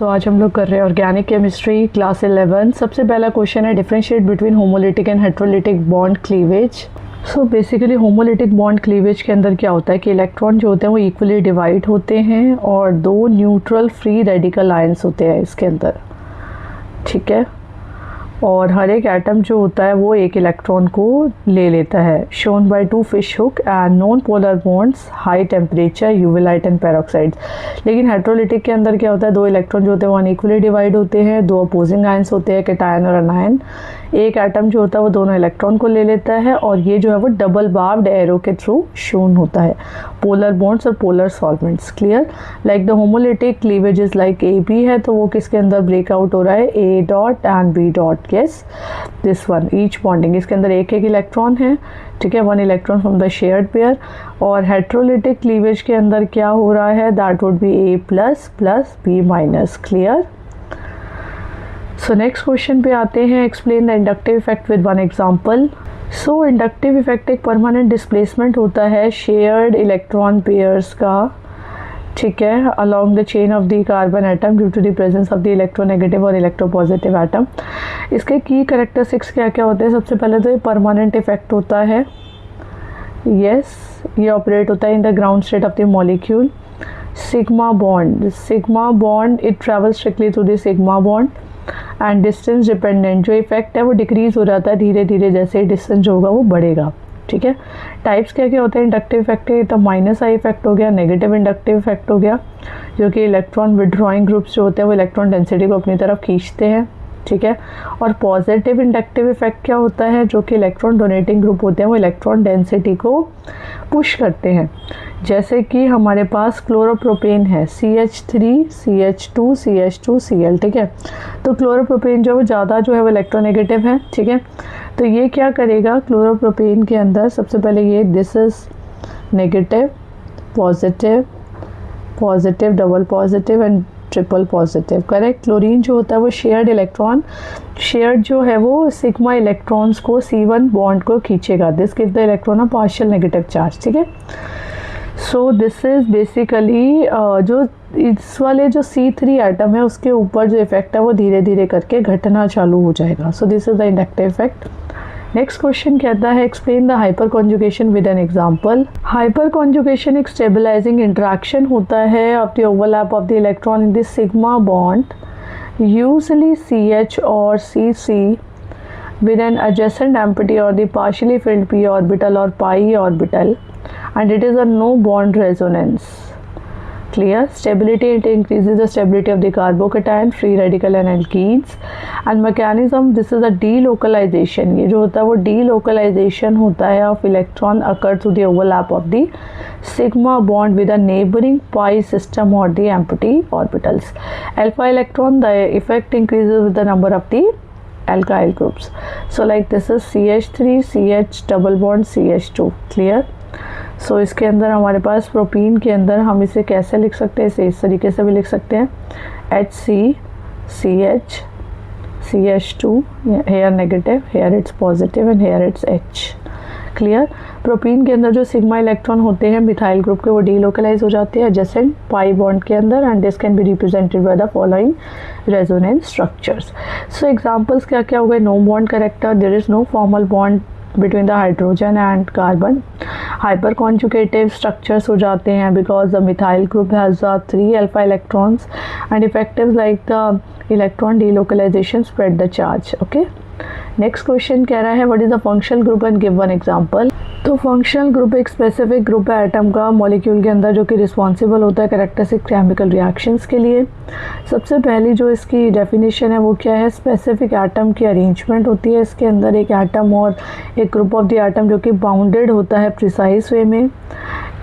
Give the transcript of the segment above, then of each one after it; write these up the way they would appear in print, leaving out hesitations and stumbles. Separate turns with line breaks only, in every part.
आज हम लोग कर रहे हैं ऑर्गेनिक केमिस्ट्री क्लास 11। सबसे पहला क्वेश्चन है differentiate between homolytic and heterolytic bond cleavage. Basically homolytic bond cleavage के अंदर क्या होता है कि इलेक्ट्रॉन जो होते हैं वो इक्वली डिवाइड होते हैं और दो न्यूट्रल फ्री रेडिकल आयंस होते हैं इसके अंदर, ठीक है। और हर एक एटम जो होता है वो एक इलेक्ट्रॉन को ले लेता है, shown by two fish hook and non polar bonds, high temperature, UV light and peroxides. लेकिन हेट्रोलिटिक के अंदर क्या होता है, दो इलेक्ट्रॉन जो होते हैं वो अनइक्वली डिवाइड होते हैं, दो अपोजिंग आयंस होते हैं, कैटायन और अनायन। एक एटम जो होता है वो दोनों इलेक्ट्रॉन को ले लेता है और ये जो है वो डबल बार्ब्ड एरो के थ्रू शोन होता है, पोलर बॉन्ड्स और polar solvents. Clear. Like the homolytic cleavage is like A B है, तो वो किसके अंदर ब्रेकआउट हो रहा है, A dot and B dot. Yes, this one each bonding, इसके अंदर एक एक इलेक्ट्रॉन है, ठीक है, one electron from the shared pair. और हेट्रोलिटिक क्लीवेज के अंदर क्या हो रहा है, that would B A plus plus B minus. Clear. So next question पे आते हैं, explain the inductive effect with one example. So inductive effect एक परमानेंट डिस्प्लेसमेंट होता है शेयर्ड इलेक्ट्रॉन पेयर्स का, ठीक है, along the chain of the carbon atom due to the presence of the electronegative और electropositive atom। इसके की characteristics क्या क्या होते हैं। सबसे पहले तो ये परमानेंट इफेक्ट होता है, यस, ये ऑपरेट होता है in the ground state of the molecule. Sigma bond it travel strictly through the sigma bond and distance dependent, जो इफेक्ट है वो डिक्रीज हो जाता है धीरे धीरे, जैसे ही डिस्टेंस जो होगा वो बढ़ेगा, ठीक है। टाइप्स क्या क्या होते हैं इंडक्टिव इफेक्ट के, तो माइनस आई इफेक्ट हो गया, नेगेटिव इंडक्टिव इफेक्ट हो गया, जो कि इलेक्ट्रॉन विड्रॉइंग ग्रुप्स जो होते हैं वो इलेक्ट्रॉन डेंसिटी को अपनी तरफ खींचते हैं, ठीक है। और पॉजिटिव इंडक्टिव इफेक्ट क्या होता है, जो कि इलेक्ट्रॉन डोनेटिंग ग्रुप होते हैं वो इलेक्ट्रॉन डेंसिटी को पुश करते हैं। जैसे कि हमारे पास क्लोरोप्रोपेन है, CH3 CH2 CH2 Cl, ठीक है। तो क्लोरोप्रोपेन जो है ज़्यादा जो है वो इलेक्ट्रोनेगेटिव है, ठीक है। तो ये क्या करेगा, क्लोरोप्रोपेन के अंदर सबसे पहले ये this is negative, positive, positive, double positive and triple positive, correct. Chlorine जो होता है वो शेयर्ड इलेक्ट्रॉन, शेयर्ड जो है वो सिग्मा इलेक्ट्रॉन्स को C1 बॉन्ड को खींचेगा, this give the electron a partial negative charge, ठीक है। सो दिस इज बेसिकली जो इस वाले जो C3 एटम है उसके ऊपर जो इफेक्ट है वो धीरे धीरे करके घटना चालू हो जाएगा। So this is the inductive effect. Next question कहता है, explain the hyper conjugation with an example. Hyper conjugation एक स्टेबलाइजिंग इंटरेक्शन होता है of the overlap of the electron in the sigma bond, usually CH और CC with an adjacent empty or the partially filled p orbital or pi orbital, and it is a no bond resonance. Clear. Stability, it increases the stability of the carbocation, free radical and alkenes. And mechanism, this is a delocalization, ये जो होता है वो delocalization होता है of electron occur through the overlap of the sigma bond with a neighboring pi system or the empty orbitals. Alpha electron, the effect increases with the number of the alkyl groups. So like this is CH3 CH double bond CH2. Clear. So इसके अंदर हमारे पास propene के अंदर हम इसे कैसे लिख सकते हैं, इसे इस तरीके से भी लिख सकते हैं, HC CH CH2, here negative, here it's positive and here it's H. Clear. Propene के अंदर जो सिग्मा इलेक्ट्रॉन होते हैं मिथाइल ग्रुप के वो डीलोकलाइज हो जाते हैं एडजेसेंट पाई बॉन्ड के अंदर, and this can be represented by the following resonance structures. So examples क्या क्या हो गए, no bond character, there is no formal bond between the hydrogen and carbon, hyper conjugative structures हो जाते हैं because the methyl group has 3 alpha electrons, and effectives like the electron delocalization spread the charge. Okay, next question कह रहा है what is the functional group and give one example. तो functional group एक specific group है atom का molecule के अंदर जो कि रिस्पॉन्सिबल होता है कैरेक्टरिस्टिक केमिकल रिएक्शंस के लिए। सबसे पहली जो इसकी डेफिनेशन है वो क्या है, स्पेसिफिक एटम की अरेंजमेंट होती है इसके अंदर, एक एटम और एक ग्रुप ऑफ द एटम जो कि बाउंडेड होता है प्रिसाइज वे में।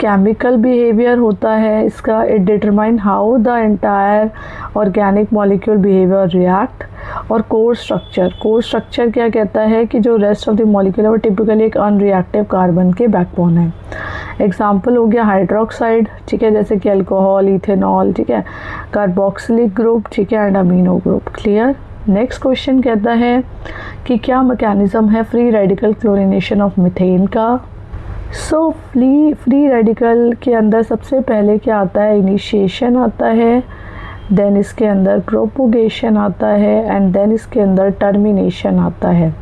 केमिकल बिहेवियर होता है इसका, it determine how the entire organic molecule behaviour react. और कोर स्ट्रक्चर क्या कहता है कि जो रेस्ट ऑफ द मॉलिक्यूल है वो टिपिकली एक अनरिएक्टिव कार्बन के बैकबोन है। एग्जाम्पल हो गया हाइड्रोक्साइड, ठीक है, जैसे कि अल्कोहल, इथेनॉल, ठीक है, कार्बोक्सिलिक ग्रुप, ठीक है, and amino group. Clear. Next question कहता है कि क्या मैकेनिज्म है free radical chlorination of methane का। फ्री रेडिकल के अंदर सबसे पहले क्या आता है, इनिशिएशन आता है, देन इसके अंदर प्रोपोगेशन आता है एंड देन इसके अंदर टर्मिनेशन आता है।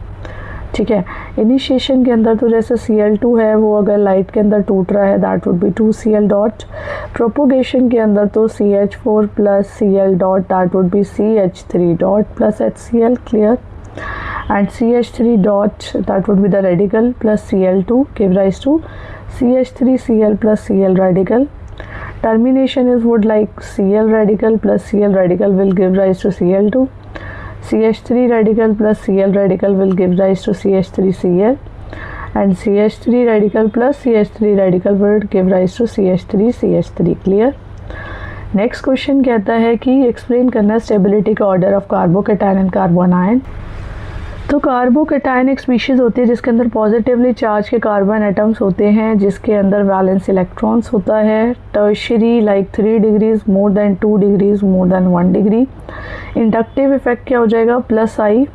ठीक है, इनिशिएशन के अंदर तो जैसे Cl2 है वो अगर लाइट के अंदर टूट रहा है that would be 2Cl dot. Propagation के अंदर तो CH4 plus Cl dot that would be CH3 dot plus HCl, clear. And CH3 dot that would be the radical plus Cl2 give rise to CH3Cl plus Cl radical. Termination is would like Cl radical plus Cl radical will give rise to Cl2. CH3 radical plus Cl radical will give rise to CH3Cl and CH3 radical plus CH3 radical will give rise to CH3CH3, clear. Next question कहता है कि explain करना stability का order of carbocation and carbon ion. तो carbocation एक species होती है जिसके अंदर पॉजिटिवली चार्ज के कार्बन एटम्स होते हैं जिसके अंदर वैलेंस इलेक्ट्रॉन्स होता है। Tertiary like 3 degrees, more than 2 degrees, more than 1 degree. Inductive effect क्या हो जाएगा, plus I,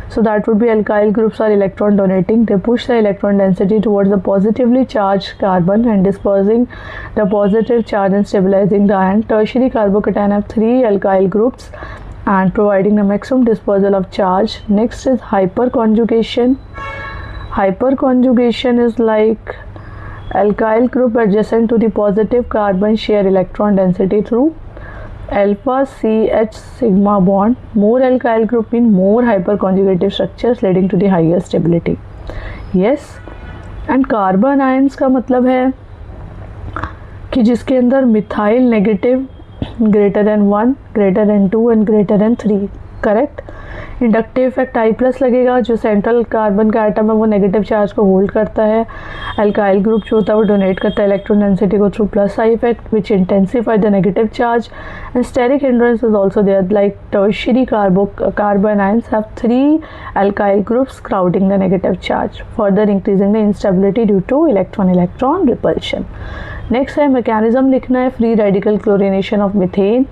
so that would be alkyl groups are electron donating. They push the electron density towards the positively charged carbon and dispersing the positive charge and stabilizing the ion. Tertiary carbocation have 3 alkyl groups and providing the maximum dispersal of charge. Next is hyperconjugation. Hyperconjugation is like alkyl group adjacent to the positive carbon share electron density through alpha CH sigma bond. More alkyl group mean more hyperconjugative structures leading to the higher stability. Yes, and carbon ions का मतलब है कि जिसके अंदर methyl negative greater than 1, greater than 2 and greater than 3, correct. Inductive effect I plus लगेगा, जो central carbon का atom है वो नेगेटिव चार्ज को होल्ड करता है। अल्काइल ग्रुप जो होता है वो डोनेट करता है इलेक्ट्रॉन डेंसिटी को through plus I effect which intensify the negative charge and steric hindrance is also there like tertiary carbon ions have 3 alkyl groups crowding the negative charge further increasing the instability due to electron repulsion. Next है mechanism लिखना है free radical chlorination of methane.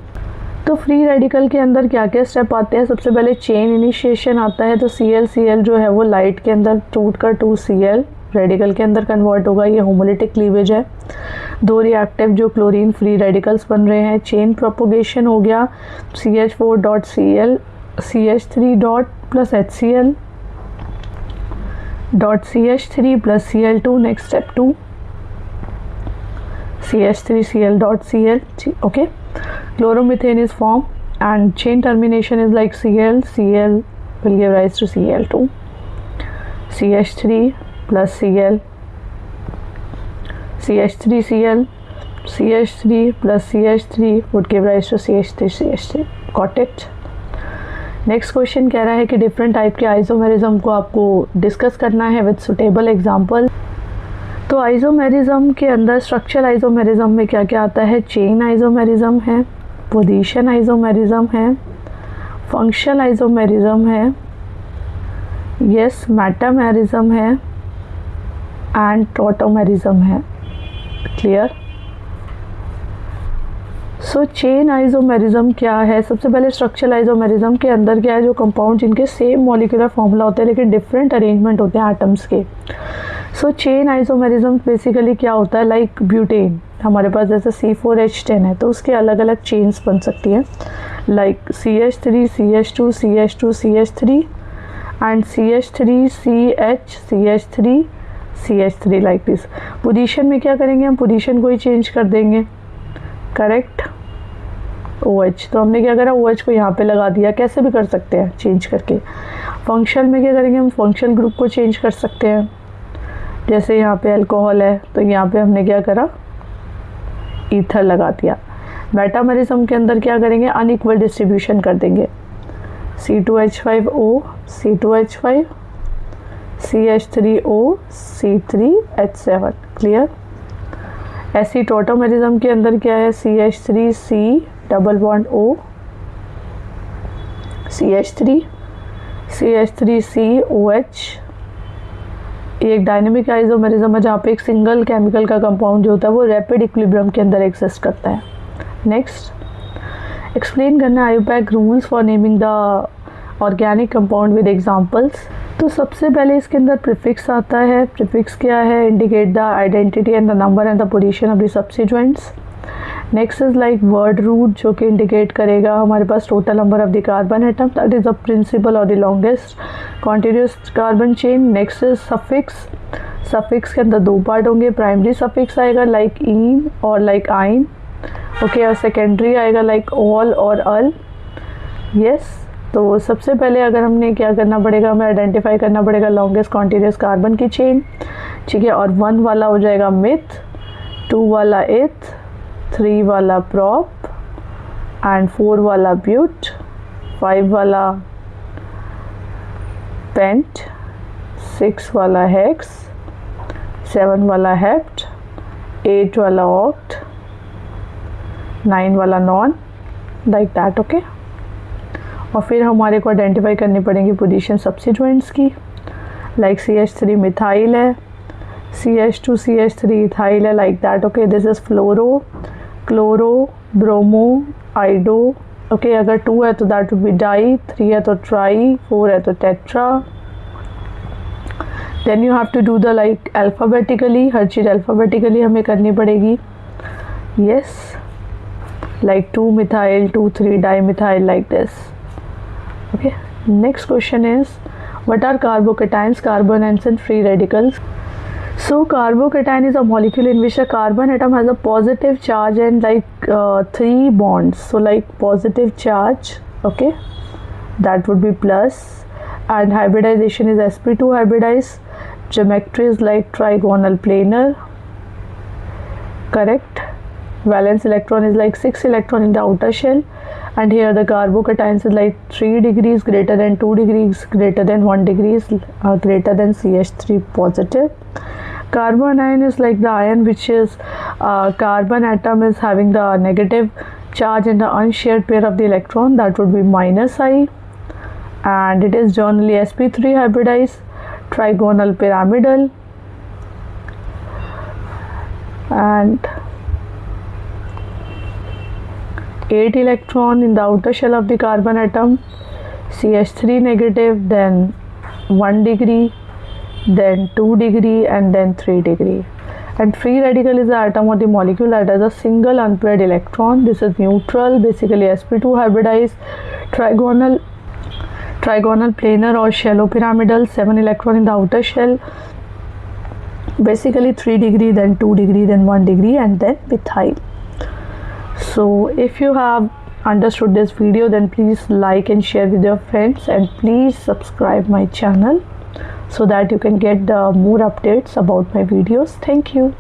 तो free radical के अंदर क्या क्या step आते हैं, सबसे पहले चेन इनिशिएशन आता है। तो Cl जो है वो लाइट के अंदर टूट कर 2Cl रेडिकल के अंदर कन्वर्ट होगा, ये होमोलिटिक क्लीवेज है। 2 रिएक्टिव जो क्लोरीन फ्री रेडिकल्स बन रहे हैं। चेन प्रोपोगेशन हो गया, CH4 dot Cl CH3 dot plus HCl dot CH3 plus Cl2। Next step 2 CH3Cl dot Cl, okay. Chloromethane is formed and chain termination is like Cl will give rise to Cl2, CH3 plus Cl, CH3Cl, CH3 plus CH3 would give rise to CH3CH3, got it। Next question कह रहा है कि different type के isomerism को आपको discuss करना है with suitable example. तो आइसोमेरिज्म के अंदर स्ट्रक्चरल आइसोमेरिज्म में क्या क्या आता है, चेन आइसोमेरिज्म है, पोजीशन आइसोमेरिज्म है, फंक्शनल आइसोमेरिज्म है, यस मेटामेरिज्म है एंड टॉटोमेरिज्म है, क्लियर। सो चेन आइसोमेरिज्म क्या है, सबसे पहले स्ट्रक्चरल आइसोमेरिज्म के अंदर क्या है, जो कंपाउंड जिनके सेम मॉलिक्यूलर फॉर्मूला होते हैं लेकिन डिफरेंट अरेंजमेंट होते हैं एटम्स के। सो चेन आइसोमेरिज्म बेसिकली क्या होता है, लाइक ब्यूटेन हमारे पास जैसे C4H10 है तो उसके अलग अलग चेन्स बन सकती हैं, like CH3 CH2 CH2 CH3 and CH3 CH CH3 CH3 like this. Position में क्या करेंगे, हम पोजीशन को ही चेंज कर देंगे, करेक्ट। OH तो हमने क्या करा, OH को यहाँ पे लगा दिया, कैसे भी कर सकते हैं चेंज करके। फंक्शनल में क्या करेंगे, हम फंक्शनल ग्रुप को चेंज कर सकते हैं, जैसे यहाँ पे अल्कोहल है तो यहाँ पे हमने क्या करा, ईथर लगा दिया। मेटामेरिज्म के अंदर क्या करेंगे, अनइक्वल डिस्ट्रीब्यूशन कर देंगे, C2H5O C2H5 CH3O C3H7, clear. ऐसी टॉटोमेरिज्म के अंदर क्या है, CH3C double bond O CH3 CH3COH। एक डायनेमिक आइसोमेरिज्म है जहाँ पे एक सिंगल केमिकल का कंपाउंड जो होता है वो रैपिड इक्विलिब्रियम के अंदर एग्जिस्ट करता है। नेक्स्ट एक्सप्लेन करना IUPAC rules for naming the organic compound with examples. तो सबसे पहले इसके अंदर प्रीफिक्स आता है। प्रीफिक्स क्या है, indicate the identity and the number and the position of the substituents. Next is like word root, जो कि इंडिकेट करेगा हमारे पास total number of the carbon atom, that is the principal और the longest continuous carbon chain. Next is suffix. Suffix के अंदर दो part होंगे, प्राइमरी सफिक्स आएगा लाइक इन और लाइक आइन, ओके, और सेकेंडरी आएगा लाइक ऑल और अल। यस, तो सबसे पहले अगर हमने क्या करना पड़ेगा, हमें आइडेंटिफाई करना पड़ेगा लॉन्गेस्ट कॉन्टिन्यूस कार्बन की चेन, ठीक है, और 1 वाला हो जाएगा मिथ, 2 वाला इथ, 3 वाला प्रॉप एंड 4 वाला ब्यूट, 5 वाला पेंट, 6 वाला हेक्स, 7 वाला हेप्ट, 8 वाला ऑक्ट, 9 वाला नॉन, लाइक दैट, ओके। और फिर हमारे को आइडेंटिफाई करनी पड़ेंगी पोजीशन सब्सिट्यूएंट्स की, लाइक CH3 मिथाइल है, CH2 CH3 इथाइल है, like that, okay. This is fluoro, chloro, bromo, आइडो, okay. अगर 2 है तो दैट वुड बी डाई, 3 है तो ट्राई, 4 है तो tetra. Then you have to do the like alphabetically, हर चीज़ अल्फ़ाबेटिकली हमें करनी पड़ेगी। Yes, like 2 methyl, 2 3 di methyl, like this, okay. Next question is what are carbocations, carbanions and free radicals? So carbocation is a molecule in which a carbon atom has a positive charge and like 3 bonds. So like positive charge, okay, that would be plus, and hybridization is sp2 hybridized. Geometry is like trigonal planar, correct. Valence electron is like 6 electron in the outer shell, and here the carbocations is like 3 degrees greater than 2 degrees greater than 1 degrees greater than CH3 positive. Carbon ion is like the ion which is carbon atom is having the negative charge in the unshared pair of the electron, that would be minus I, and it is generally sp3 hybridized, trigonal pyramidal, and 8 electron in the outer shell of the carbon atom, CH3 negative, then 1 degree, then 2 degree, and then 3 degree. And free radical is the atom or the molecule that has a single unpaired electron. This is neutral, basically sp2 hybridized, trigonal planar or shallow pyramidal, 7 electron in the outer shell, basically 3 degree, then 2 degree, then 1 degree, and then methyl. So if you have understood this video, then please like and share with your friends, and please subscribe my channel so that you can get more updates about my videos. Thank you.